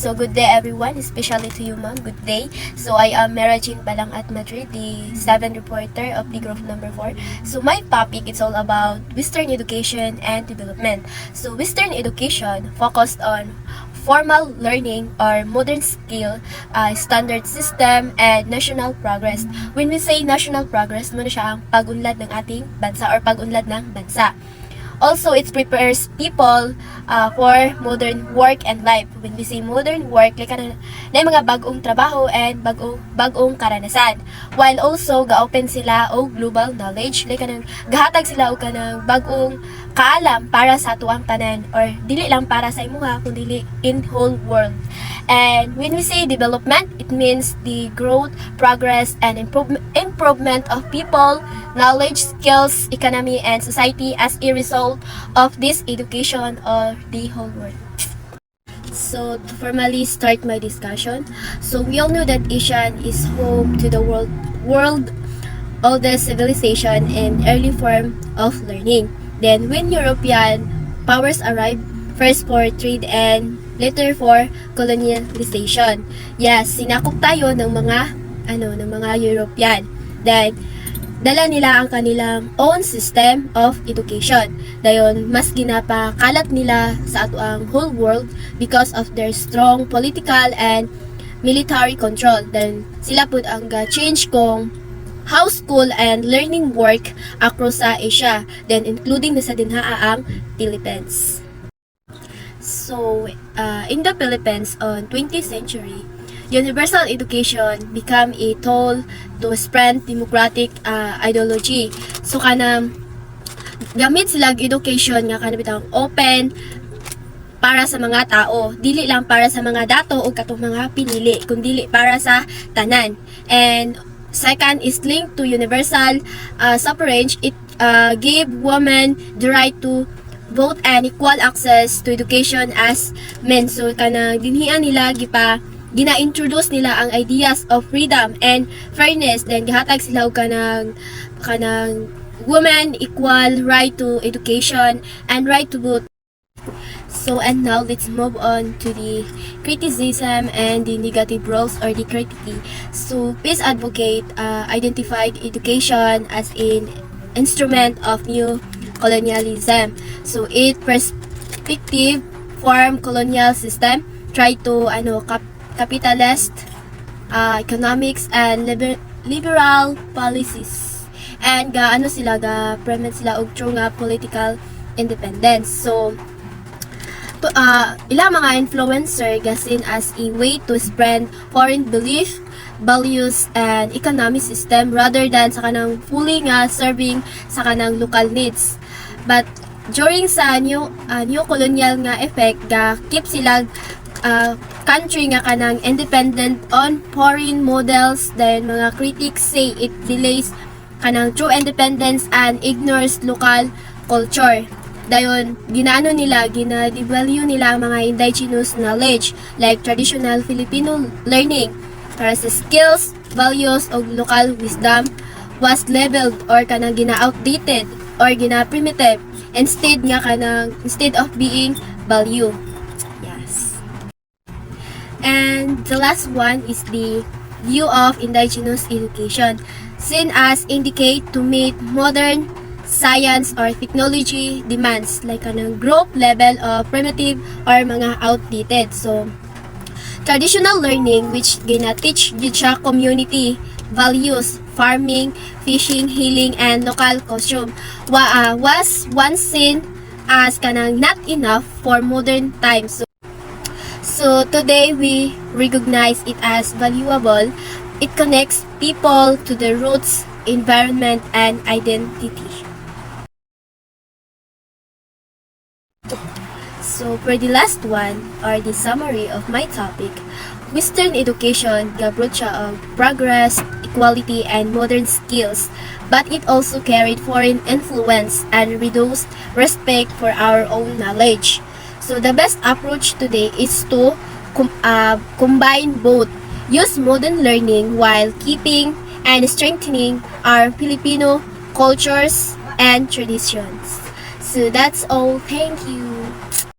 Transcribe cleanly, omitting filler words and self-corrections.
So good day everyone, especially to you ma'am, good day. So I am Mera Jean Balang at Madrid, the 7th reporter of the group number 4. So my topic is all about Western education and development. So Western education focused on formal learning or modern skill, standard system, and national progress. When we say national progress, muna siya ang pag-unlad ng ating bansa or pag-unlad ng bansa. Also, it prepares people for modern work and life. When we say modern work, like na yung mga bagong trabaho and bagong karanasan. While also, ga-open sila o global knowledge. Like na gahatag sila o kanang bagong kaalam para sa tuang tanan or dili lang para sa imuha kundi in whole world. And when we say development, it means the growth, progress, and improvement of people, knowledge, skills, economy, and society as a result of this education or the whole world. So to formally start my discussion, so we all know that Asia is home to the world oldest civilization and early form of learning. Then when European powers arrived, first for trade and later for colonialization. Yes, sinakop tayo ng mga European. Then dala nila ang kanilang own system of education. Dayon mas ginapakalat nila sa ato ang whole world because of their strong political and military control. Then sila pud ang change kung how school and learning work across sa Asia, then including na sa dinhaa ang Philippines. So, in the Philippines on 20th century, universal education became a tool to spread democratic ideology. So, gamit sila education nga bitang open para sa mga tao, dili lang para sa mga dato o katong mga pinili, kundi para sa tanan. And second is linked to universal suffrage. It gave women the right to vote and equal access to education as men. So dinhian nila gina-introduce nila ang ideas of freedom and fairness. Then gihatag sila og kanang women equal right to education and right to vote. So and now let's move on to the criticism and the negative roles or the critique. So peace advocate identified education as an instrument of new colonialism. So it perspective form colonial system try to capitalist economics and liberal policies, and promote sila og true nga political independence. So ilang mga influencer gasin as a way to spread foreign belief, values, and economic system rather than sa kanang fully nga serving sa kanang local needs. But during sa new colonial nga effect, keep sila country nga kanang independent on foreign models. Then mga critics say it delays kanang true independence and ignores local culture. Dayon gina-devalue nila ang mga indigenous knowledge like traditional Filipino learning para sa skills, values o local wisdom was labeled or kanang gina-outdated or gina-primitive instead of being value. Yes. And the last one is the view of indigenous education, seen as indicate to meet modern science or technology demands like kanang group level of primitive or mga outdated. So traditional learning which gina-teach gyud siya community values, farming, fishing, healing, and local costume was once seen as kanang not enough for modern times. So today we recognize it as valuable. It connects people to their roots, environment, and identity. So for the last one, or the summary of my topic, Western education gabot siya of progress, equality, and modern skills, but it also carried foreign influence and reduced respect for our own knowledge. So the best approach today is to combine both, use modern learning while keeping and strengthening our Filipino cultures and traditions. So that's all. Thank you.